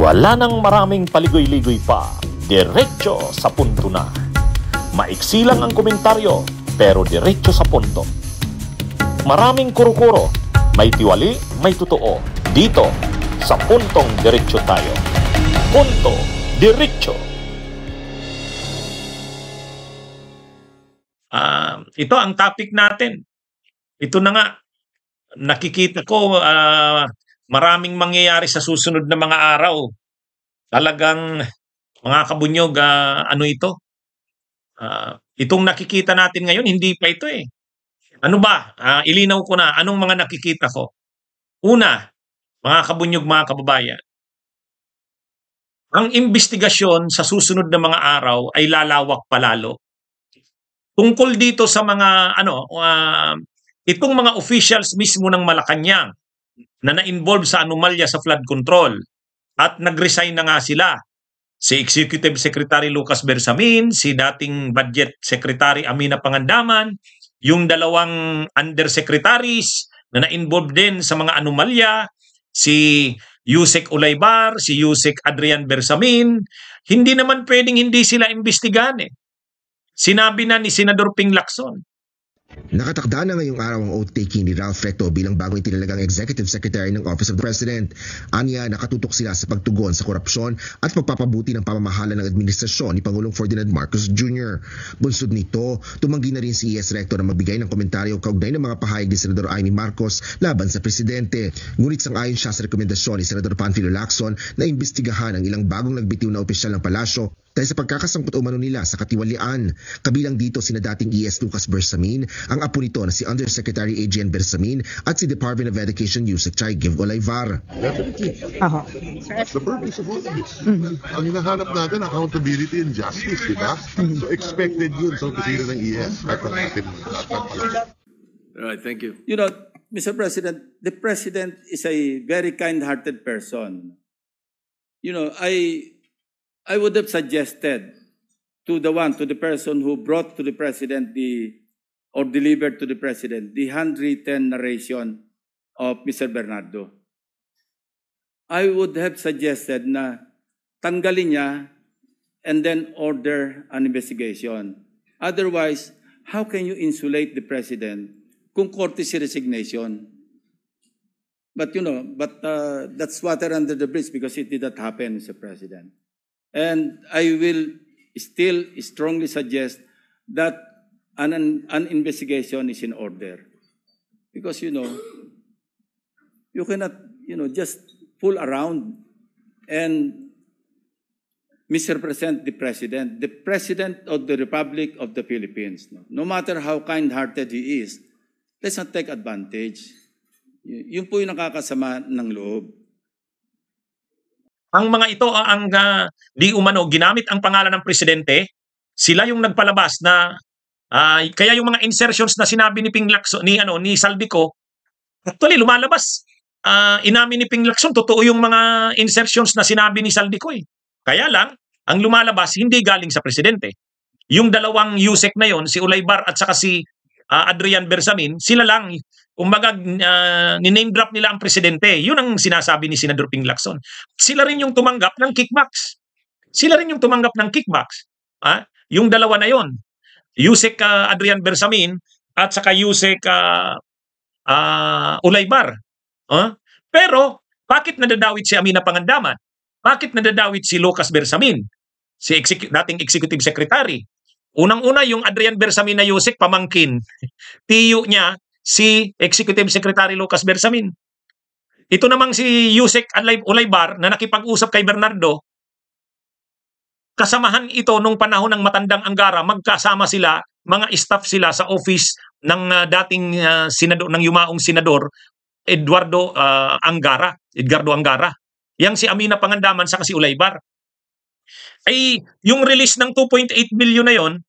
Wala nang maraming paligoy-ligoy pa, diretso sa punto na. Maiksi lang ang komentaryo, pero diretso sa punto. Maraming kuro-kuro, may tiwali, may totoo. Dito, sa Puntong Diretso tayo. Punto Diretso. Ito ang topic natin. Ito na nga, nakikita ko maraming mangyayari sa susunod na mga araw. Talagang mga kabunyog, ano ito? Itong nakikita natin ngayon, hindi pa ito eh. Ano ba? Ilinaw ko na, anong mga nakikita ko? Una, mga kabunyog, mga kababayan, ang investigasyon sa susunod na mga araw ay lalawak palalo. Tungkol dito sa mga, itong mga officials mismo ng Malacanang na na-involve sa anomalya sa flood control at nag-resign na nga sila. Si Executive Secretary Lucas Bersamin, si dating Budget Secretary Amina Pangandaman, yung dalawang undersecretaries na na-involve din sa mga anomalya, si Yusek Ulaybar, si Yusek Adrian Bersamin, hindi naman pwedeng hindi sila imbestigahan eh. Sinabi na ni Senador Ping Lacson. Nakatakda na ngayong araw ang oath-taking ni Ralph Recto bilang bagong itinalagang Executive Secretary ng Office of the President. Anya, nakatutok sila sa pagtugon sa korupsyon at pagpapabuti ng pamamahala ng administrasyon ni Pangulong Ferdinand Marcos Jr. Bunsod nito, tumanggi na rin si ES Recto na magbigay ng komentaryo kaugnay ng mga pahayag ni Senador Amy Marcos laban sa Presidente. Ngunit sang-ayon siya sa rekomendasyon ni Senador Panfilo Lacson na imbestigahan ang ilang bagong nagbitiw na opisyal ng palasyo dahil sa pagkakasangkot umano nila sa katiwalian. Kabilang dito sina dating ES Lucas Bersamin, ang apo nito na si Undersecretary Adrian Bersamin at si Department of Education Yusek Chay Give Olayvar. Definitely. That's the purpose of all of this. Ang hinahanap natin, accountability and justice, di ba? So expected yun sa opisina ng ES. At natin. All right, thank you. You know, Mr. President, the President is a very kind-hearted person. You know, I would have suggested to the person who brought to the President or delivered to the President the handwritten narration of Mr. Bernardo. I would have suggested na tanggalin niya and then order an investigation. Otherwise, how can you insulate the President kung courtesy resignation? But that's water under the bridge because it did not happen, Mr. President. And I will still strongly suggest that an investigation is in order. Because, you cannot, just fool around and misrepresent the President of the Republic of the Philippines. No matter how kind-hearted he is, let's not take advantage. Yun po yung nakakasama ng loob. Ang mga ito ang di umano ginamit ang pangalan ng presidente, sila yung nagpalabas na kaya yung mga insertions na sinabi ni Ping Lacson, ni Saldico, actually lumalabas. Inamin ni Ping Lacson, totoo yung mga insertions na sinabi ni Saldico eh. Kaya lang, ang lumalabas hindi galing sa presidente. Yung dalawang Yusek na yon, si Ulaybar at saka si Adrian Bersamin, sila lang, kumbaga ni-name drop nila ang presidente. Yun ang sinasabi ni Senador Ping Lacson. Sila rin yung tumanggap ng kickbacks. Yung dalawa na yon, Yusek Adrian Bersamin at saka Yusek Ulaybar. Pero, bakit nadadawit si Amina Pangandaman? Bakit nadadawit si Lucas Bersamin? Si dating Executive Secretary. Unang-una yung Adrian Bersamin na Yusek, pamangkin. Tiyo niya si Executive Secretary Lucas Bersamin. Ito namang si Yusek Ulaybar na nakipag-usap kay Bernardo, kasamahan ito nung panahon ng matandang Angara, magkasama sila, mga staff sila sa office ng dating senador, ng yumaong senador Edgardo Angara. Yang si Amina Pangandaman sa si Ulaybar. Ay yung release ng 2.8 billion na yon,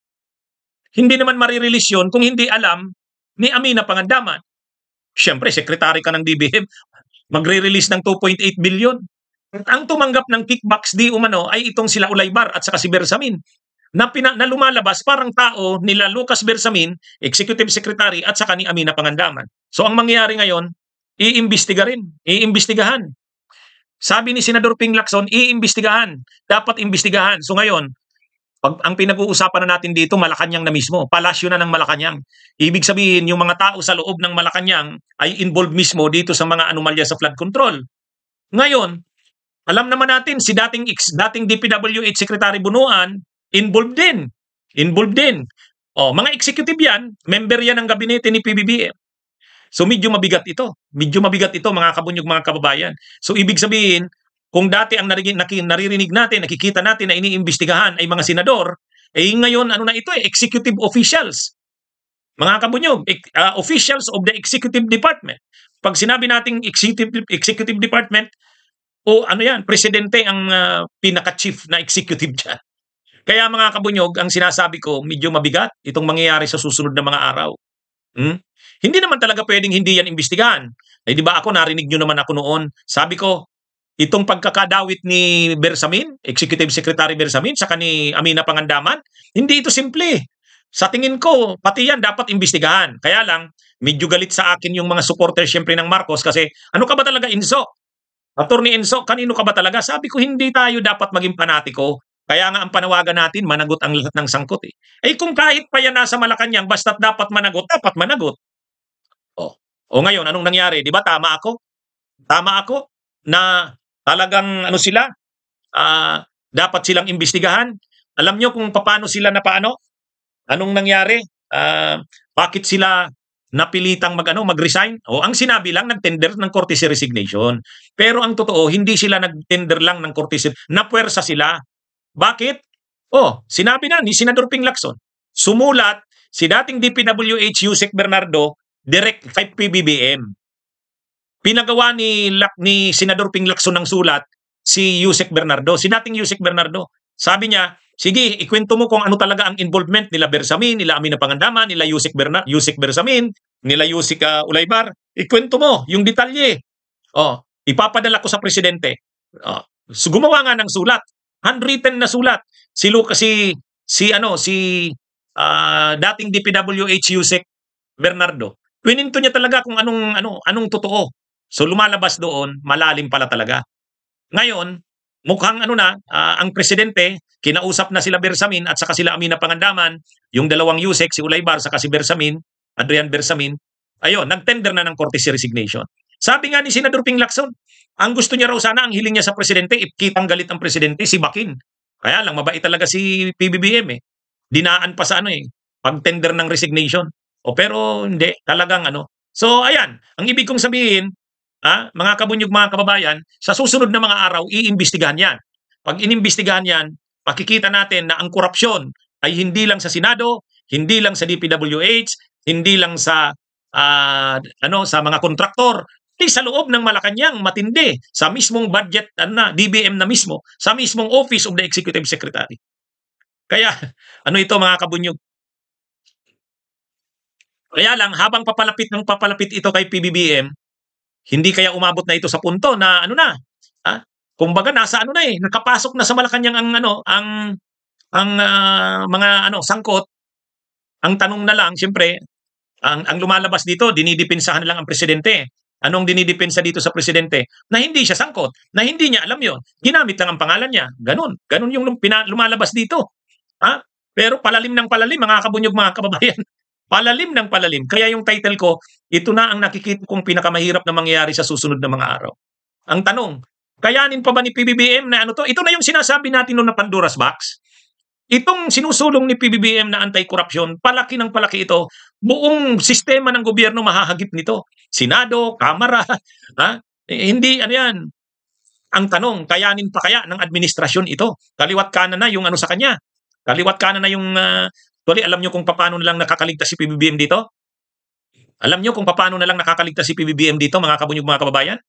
hindi naman marirelease yon kung hindi alam ni Amina Pangandaman. Siyempre, sekretary ka ng DBM, magre-release ng 2.8 billion. At ang tumanggap ng kickbacks di umano ay itong sila Ulaybar at saka si Bersamin na lumalabas parang tao nila Lucas Bersamin, Executive Secretary at saka ni Amina Pangandaman. So ang mangyayari ngayon, iimbestigahan. Sabi ni Senador Ping Lacson, iimbestigahan. Dapat imbestigahan. So ngayon, pag ang pinag-uusapan na natin dito, Malacanang na mismo. Palasyo na ng Malacanang. Ibig sabihin, yung mga tao sa loob ng Malacanang ay involved mismo dito sa mga anomalya sa flood control. Ngayon, alam naman natin, si dating DPWH Secretary Bunuan, involved din. Involved din. O, mga executive yan, member yan ng gabinete ni PBBM. So medyo mabigat ito. Medyo mabigat ito, mga kabunyog, mga kababayan. So ibig sabihin, kung dati ang naririnig natin, nakikita natin na iniimbestigahan ay mga senador, eh ngayon ano na ito executive officials. Mga kabunyog, officials of the executive department. Pag sinabi nating executive department, o ano yan, presidente ang pinaka-chief na executive dyan. Kaya mga kabunyog, ang sinasabi ko, medyo mabigat itong mangyayari sa susunod na mga araw. Hindi naman talaga pwedeng hindi yan imbestigahan. Eh di ba ako, narinig nyo naman ako noon. Sabi ko, itong pagkakadawit ni Bersamin, Executive Secretary Bersamin, saka ni Amina Pangandaman, hindi ito simple. Sa tingin ko, pati yan dapat imbestigahan. Kaya lang, medyo galit sa akin yung mga supporters syempre ng Marcos kasi ano ka ba talaga, Enzo? Attorney Enzo, kanino ka ba talaga? Sabi ko, hindi tayo dapat maging panatiko. Kaya nga ang panawagan natin, managot ang lahat ng sangkot. Eh kung kahit pa yan nasa Malacanang, basta't dapat managot, dapat managot. O ngayon, anong nangyari? Di ba tama ako? Tama ako na talagang ano sila, dapat silang imbestigahan. Alam nyo kung paano sila na paano? Anong nangyari? Bakit sila napilitang mag-resign? O ang sinabi lang, nag-tender ng courtesy resignation. Pero ang totoo, hindi sila nag-tender lang ng courtesy, napuwersa sila. Bakit? Sinabi na ni Senador Ping Lacson. Sumulat si dating DPWH Yusek Bernardo direct kay PBBM. Pinagawa ni Senador Ping Lacson ng sulat si Yusek Bernardo, si dating Yusek Bernardo. Sabi niya, sige, ikwento mo kung ano talaga ang involvement nila Bersamin, nila Amina Pangandaman, nila Yusek Bersamin, nila Yusek Ulaybar. Ikwento mo yung detalye. Ipapadala ko sa presidente. So gumawa nga ng sulat, handwritten na sulat. Dating DPWH Yusek Bernardo. Pininto niya talaga kung anong totoo. So lumalabas doon, malalim pala talaga. Ngayon, mukhang ang presidente, kinausap na sila Bersamin at saka sila Amina Pangandaman, yung dalawang Yusek, si Ulaybar saka si Bersamin, Adrian Bersamin, ayun, nag-tender na ng courtesy resignation. Sabi nga ni Senador Ping Lacson, ang gusto niya raw sana, ang hiling niya sa presidente, kitang galit ang presidente, si Bakin. Kaya lang, mabait talaga si PBBM Dinaan pa sa pag-tender ng resignation. Pero hindi, talagang So ayan, ang ibig kong sabihin, mga kabunyog, mga kababayan, sa susunod na mga araw, iimbestigahan yan. Pag inimbestigahan yan, makikita natin na ang korupsyon ay hindi lang sa Senado, hindi lang sa DPWH, hindi lang sa mga kontraktor, sa loob ng Malacanang matindi, sa mismong budget DBM na mismo, sa mismong Office of the Executive Secretary. Kaya ito mga kabunyog. Kaya lang habang papalapit ito kay PBBM, hindi kaya umabot na ito sa punto na kumbaga nasa nakapasok na sa Malacanang ang mga sangkot. Ang tanong na lang, siyempre, ang lumalabas dito, dinidepensahan lang ang presidente. Anong dinidepensa dito sa presidente? Na hindi siya sangkot, na hindi niya alam yon. Ginamit lang ang pangalan niya. Ganun yung lumalabas dito. Pero palalim ng palalim, mga kabunyog, mga kababayan. Palalim ng palalim. Kaya yung title ko, ito na ang nakikita kong pinakamahirap na mangyayari sa susunod na mga araw. Ang tanong, kayanin pa ba ni PBBM na to? Ito na yung sinasabi natin noon na Pandora's Box. Itong sinusulong ni PBBM na anti-corruption, palaki ng palaki ito. Buong sistema ng gobyerno mahahagip nito. Senado, Kamara, hindi yan. Ang tanong, kayanin pa kaya ng administrasyon ito? Kaliwat kanan na yung sa kanya. Kaliwat kanan na yung alam nyo kung paano na lang nakakaligtas si PBBM dito? Alam nyo kung paano na lang nakakaligtas si PBBM dito, mga kabunyog, mga kababayan?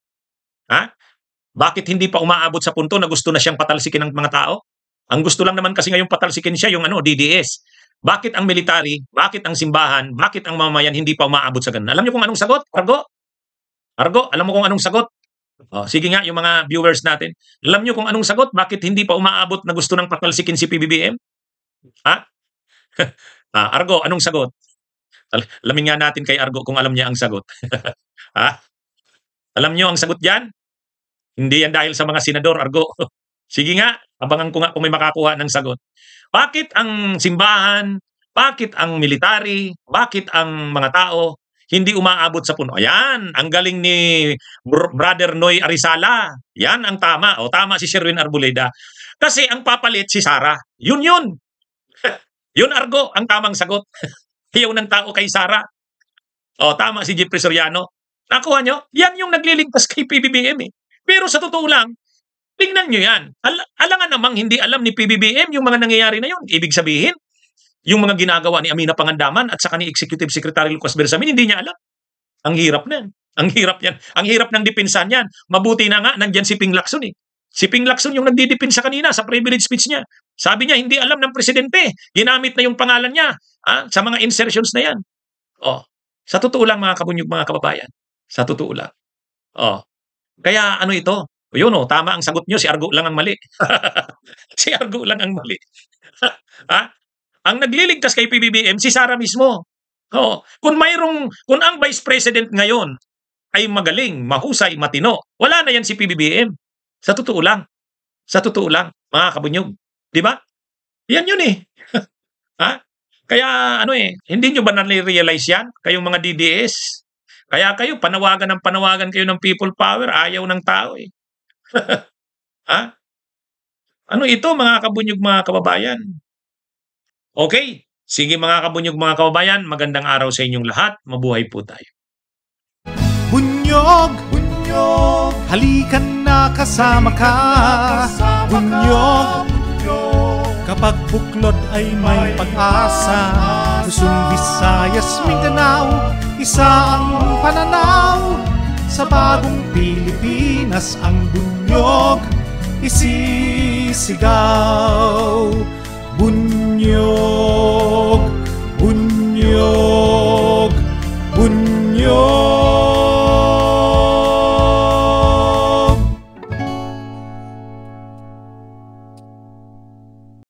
Bakit hindi pa umaabot sa punto na gusto na siyang patalsikin ng mga tao? Ang gusto lang naman kasi ngayon patalsikin siya yung DDS. Bakit ang military, bakit ang simbahan, bakit ang mamamayan hindi pa umaabot sa ganun? Alam nyo kung anong sagot? Argo, alam mo kung anong sagot? Sige nga, yung mga viewers natin. Alam nyo kung anong sagot? Bakit hindi pa umaabot na gusto ng patalsikin si PBBM? Argo, anong sagot? Alamin nga natin kay Argo kung alam niya ang sagot. Alam niyo ang sagot diyan? Hindi yan dahil sa mga senador, Argo. Sige nga, abangan ko nga kung may makakuha ng sagot. Bakit ang simbahan, bakit ang military, bakit ang mga tao hindi umaabot sa puno? Ayan, ang galing ni Brother Noy Arizala. Yan ang tama. O tama si Sherwin Arboleda. Kasi ang papalit si Sara. Yun. Yun, Argo, ang tamang sagot. Ayaw ng tao kay Sara. O tama si Jeffrey Soriano. Nakuha nyo? Yan yung nagliligtas kay PBBM eh. Pero sa totoo lang, tingnan nyo yan. Alangan namang hindi alam ni PBBM yung mga nangyayari na yun. Ibig sabihin, yung mga ginagawa ni Amina Pangandaman at saka ni Executive Secretary Lucas Bersamin, hindi niya alam. Ang hirap na yan. Ang hirap yan. Ang hirap ng dipinsan yan. Mabuti na nga, nandyan si Ping Lacson eh. Si Ping Lacson yung nagdidipinsa kanina sa privilege speech niya. Sabi niya, hindi alam ng presidente. Ginamit na yung pangalan niya sa mga insertions na yan. Oh, sa totoo lang mga kabunyog, mga kababayan. Sa totoo lang. Oh, kaya ano ito? Yun oh, tama ang sagot niyo, si Argo lang ang mali. Si Argo lang ang mali. Ang nagliligtas kay PBBM, si Sara mismo. Oh, kung ang Vice President ngayon ay magaling, mahusay, matino, wala na yan si PBBM. Sa totoo lang. Sa totoo lang, mga kabunyog. Di ba? Yan yun eh. Kaya hindi nyo ba na-realize yan? Kayong mga DDS? Kaya kayo, panawagan kayo ng people power, ayaw ng tao eh. Ano ito mga kabunyog, mga kababayan? Okay, sige mga kabunyog, mga kababayan, magandang araw sa inyong lahat. Mabuhay po tayo. Bunyog, halikan na kasama ka. Bunyog, kapag buklod ay may pag-asa. Luzon, Visayas, Mindanao, isa ang pananaw. Sa bagong Pilipinas ang bunyog isisigaw.